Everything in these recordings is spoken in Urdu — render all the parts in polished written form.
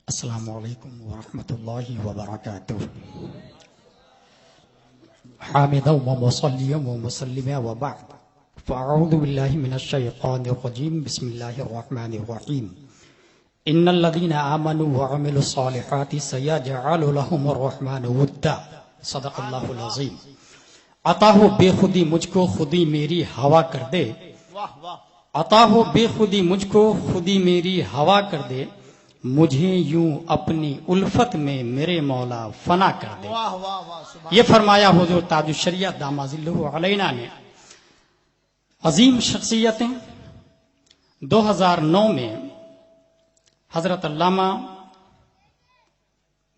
السلام علیکم ورحمۃ اللہ وبرکاتہ. حامدا ومصلیا ومسلما وبعد فاعوذ باللہ من الشیطان الرجیم. بسم اللہ الرحمن الرحیم. ان الذین آمنوا وعملوا الصالحات سیجعل لهم الرحمن ودا. صدق اللہ العظیم. عطا ہو بے خودی مجھ کو خودی میری ہوا کر دے. عطا ہو بے خودی مجھ کو خودی میری ہوا کر دے. مجھے یوں اپنی الفت میں میرے مولا فنا کر دے. یہ فرمایا حضور تاج الشریعہ دامہ ظلہ علینا نے. عظیم شخصیتیں 2009 میں حضرت علامہ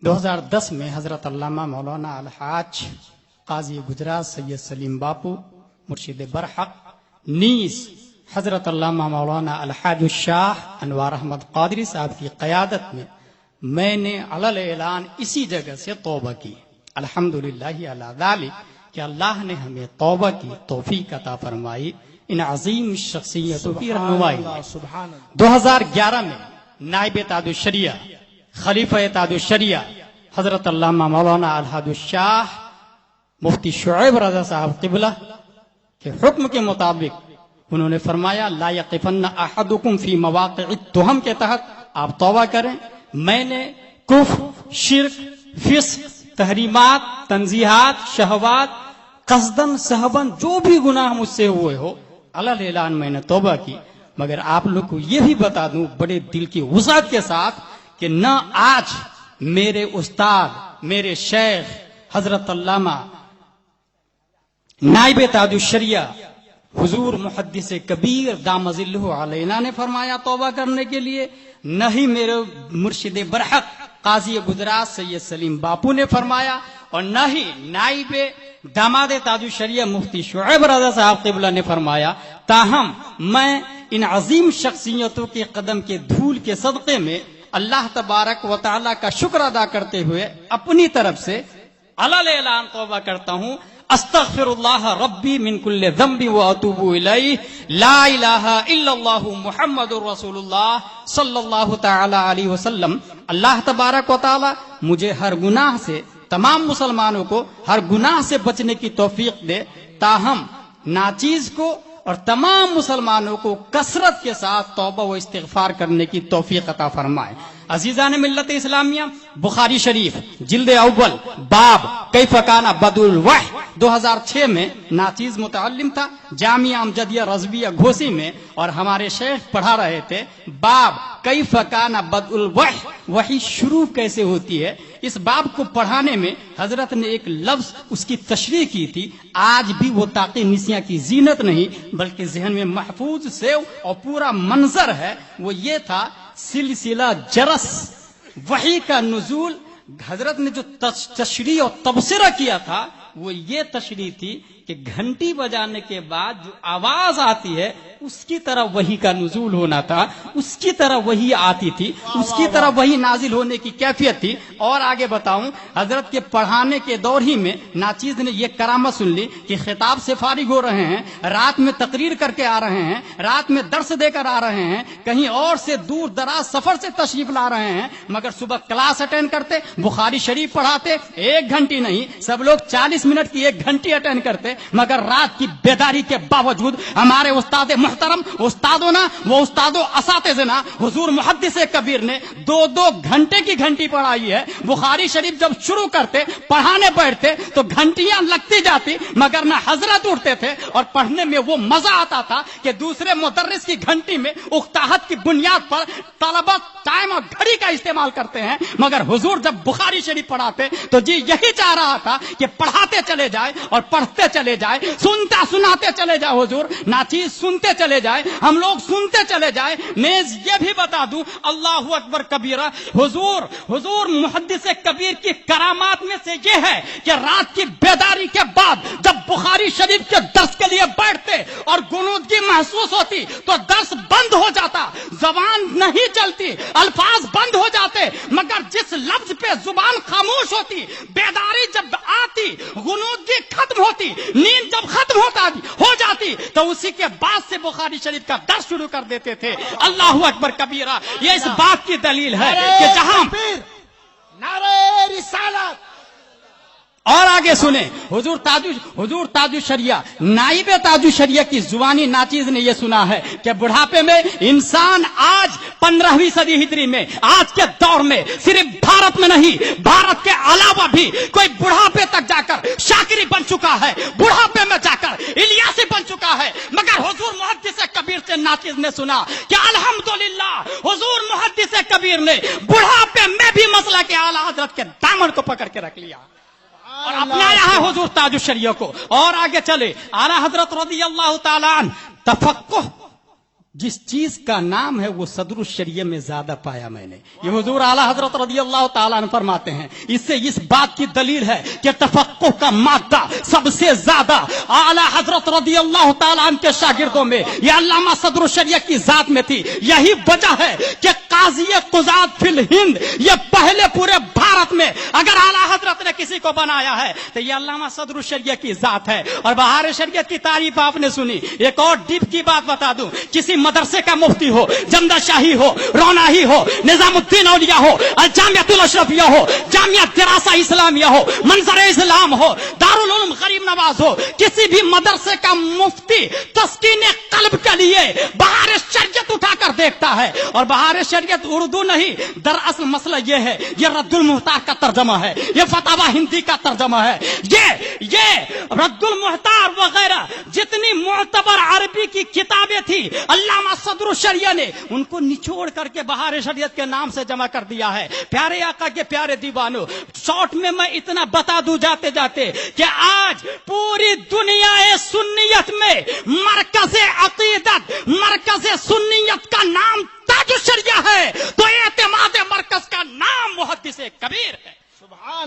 2010 میں حضرت علامہ مولانا الحاج قاضی گجرات سید سلیم باپو مرشد برحق نیز حضرت علامہ مولانا الحاج الشاہ انوار احمد قادری صاحب کی قیادت میں نے علل اعلان اسی جگہ سے توبہ کی. الحمدللہ علی ذالک کہ اللہ نے ہمیں توبہ کی توفیق عطا فرمائی. ان عظیم شخصیتوں کی رہنمائی 2011 میں نائب تاج الشریعہ خلیفہ تاج الشریعہ حضرت علامہ مولانا الحاج الشاہ مفتی شعیب رضا صاحب قبلہ کے حکم کے مطابق انہوں نے فرمایا لا یقفن احدکم فی مواقع التہم کے تحت آپ توبہ کریں. میں نے کفر، شرک، فسق، تحریمات، تنزیہات، شہوات، قصدن صحبن جو بھی گناہ مجھ سے ہوئے ہو علل اعلان میں نے توبہ کی. مگر آپ لوگ کو یہ بھی بتا دوں بڑے دل کی وسعت کے ساتھ کہ نہ آج میرے استاد میرے شیخ حضرت علامہ نائب تاج الشریعہ حضور محدث کبیر دامہ ظلہ علینا نے فرمایا توبہ کرنے کے لیے، نہ ہی میرے مرشد برحق قاضی گجرات سید سلیم باپو نے فرمایا، اور نہ ہی نائب داماد تاج الشریعہ مفتی شعیب رضا صاحب قبلہ نے فرمایا. تاہم میں ان عظیم شخصیتوں کے قدم کے دھول کے صدقے میں اللہ تبارک و تعالی کا شکر ادا کرتے ہوئے اپنی طرف سے علل اعلان توبہ کرتا ہوں. استغفر اللہ ربی من کل ذنب واتوب الیہ. لا الہ الا اللہ محمد رسول اللہ صلی اللہ تعالی علیہ وسلم. اللہ تبارک و تعالی مجھے ہر گناہ سے، تمام مسلمانوں کو ہر گناہ سے بچنے کی توفیق دے. تاہم ناچیز کو اور تمام مسلمانوں کو کثرت کے ساتھ توبہ و استغفار کرنے کی توفیق عطا فرمائے. عزیزان ملت اسلامیہ، بخاری شریف جلد اول باب کیف کان بدء الوحی 2006 میں ناچیز متعلم تھا جامعہ امجدیہ رضویہ گھوسی میں، اور ہمارے شیخ پڑھا رہے تھے باب کیف کان بدء الوحی، وحی شروع کیسے ہوتی ہے. اس باب کو پڑھانے میں حضرت نے ایک لفظ اس کی تشریح کی تھی. آج بھی وہ تاقی نسیاں کی زینت نہیں بلکہ ذہن میں محفوظ سے اور پورا منظر ہے. وہ یہ تھا سلسلہ جرس وحی کا نزول. حضرت نے جو تشریح اور تبصرہ کیا تھا وہ یہ تشریح تھی کہ گھنٹی بجانے کے بعد جو آواز آتی ہے اس کی طرح وحی کا نزول ہونا تھا، اس کی طرح وحی آتی تھی، اس کی طرح وحی نازل ہونے کی کیفیت تھی. اور آگے بتاؤں، حضرت کے پڑھانے کے دور ہی میں ناچیز نے یہ کرامت سن لی کہ خطاب سے فارغ ہو رہے ہیں، رات میں تقریر کر کے آ رہے ہیں، رات میں درس دے کر آ رہے ہیں، کہیں اور سے دور دراز سفر سے تشریف لا رہے ہیں، مگر صبح کلاس اٹینڈ کرتے، بخاری شریف پڑھاتے. 1 گھنٹی نہیں، سب لوگ 40 منٹ کی 1 گھنٹی اٹینڈ کرتے. مگر رات کی بیداری کے باوجود ہمارے استاد محترم استادوں نا، وہ استادوں اساتذہ نا، حضور محدث کبیر نے 2 گھنٹے کی گھنٹی پڑھائی ہے. بخاری شریف جب شروع کرتے پڑھانے بیٹھتے تو گھنٹیاں لگتی جاتی، مگر نہ حضرت اٹھتے تھے اور پڑھنے میں وہ مزہ آتا تھا کہ دوسرے مدرس کی گھنٹی میں اکتاحت کی بنیاد پر طلبہ ٹائم اور گھڑی کا استعمال کرتے ہیں. مگر حضور جب بخاری شریف پڑھاتے تو جی یہی چاہ رہا تھا کہ پڑھاتے چلے جائے اور پڑھتے چلے جائے، سنتا سناتے چلے جائے. حضور ناچیز سنتے چلے جائے، ہم لوگ سنتے چلے جائے. نیز یہ بھی بتا دوں اللہ اکبر کبیرہ، حضور محدث کبیر کی کرامات میں سے یہ ہے کہ رات کی بیداری کے بعد جب بخاری شریف کے درس کے لیے بیٹھتے اور غنودگی محسوس ہوتی تو درس بند ہو جاتا، زبان نہیں چلتی، الفاظ بند ہو جاتے، مگر جس جس لفظ پہ زبان خاموش ہوتی، بیداری جب آتی، غنودگی ختم ہوتی، نیند جب ختم ہو جاتی، تو اسی کے بعد سے بخاری شریف کا درس شروع کر دیتے تھے۔ اللہ اکبر کبیرہ، یہ اس بات کی دلیل ہے کہ جہاں نعرہ رسالت، اور آگے سنیں، حضور تاج الشریعہ نائب تاج الشریعہ کی زبانی ناچیز نے یہ سنا ہے کہ بڑھاپے میں انسان آج 15ویں صدی ہجری میں، آج کے دور میں صرف بھارت میں نہیں، بھارت کے علاوہ بھی کوئی بڑھاپے تک جا کر شاکری بن چکا ہے، بڑھاپے میں جا کر الیاسی بن چکا ہے، مگر حضور محدث کبیر سے ناچیز نے سنا کہ الحمدللہ حضور محدث کبیر نے بڑھاپے میں بھی مسئلہ کے اعلی حضرت کے دامن کو پکڑ کے رکھ لیا اور اپنایا ہے حضور تاج الشریعہ کو۔ اور آگے چلے، اعلی حضرت رضی اللہ تعالیٰ عنہ تفقہ جس چیز کا نام ہے وہ صدر الشریعہ میں زیادہ پایا میں نے، یہ حضور اعلی حضرت رضی اللہ تعالیٰ عنہ فرماتے ہیں۔ اس سے اس بات کی دلیل ہے کہ تفقہ کا مادہ سب سے زیادہ اعلی حضرت رضی اللہ تعالیٰ عنہ کے شاگردوں میں، یہ علامہ صدر الشریعہ کی ذات میں تھی۔ یہی وجہ ہے کہ قاضی قضات فی الہند، یہ پہلے پورے بھارت میں اگر اعلی حضرت نے کسی کو بنایا ہے تو یہ علامہ صدر الشریعہ کی ذات ہے۔ اور بہار شریعت کی تعریف آپ نے سنی۔ ایک اور ڈپ کی بات بتا دوں، کسی مدرسے کا مفتی ہو، جمدہ شاہی ہو، روناہی ہو، نظام الدین اولیاء ہو، الجامعۃ الاشرفیہ ہو، جامعہ دراسہ اسلامیہ ہو، منظر اسلام ہو، دارالعلوم غریب نواز ہو، کسی بھی مدرسے کا مفتی تسکین قلب کے لیے بہار شریعت اٹھا کر دیکھتا ہے۔ اور بہار شریعت اردو نہیں، دراصل مسئلہ یہ ہے، یہ رد المحتار کا ترجمہ ہے، یہ فتاوی ہندی کا ترجمہ ہے، یہ رد المحتار وغیرہ جتنی معتبر عربی کی کتابیں تھی علامہ صدر الشریعہ نے ان کو نچوڑ کر کے بہار شریعت کے نام سے جمع کر دیا ہے۔ پیارے آقا کے پیارے دیوانوں، شارٹ میں اتنا بتا دوں جاتے جاتے کہ آج پوری دنیا سنیت میں مرکز عقیدت، مرکز سنیت کا نام تاج الشریعہ ہے، تو اعتماد مرکز کا نام محدث کبیر ہے۔ سبحان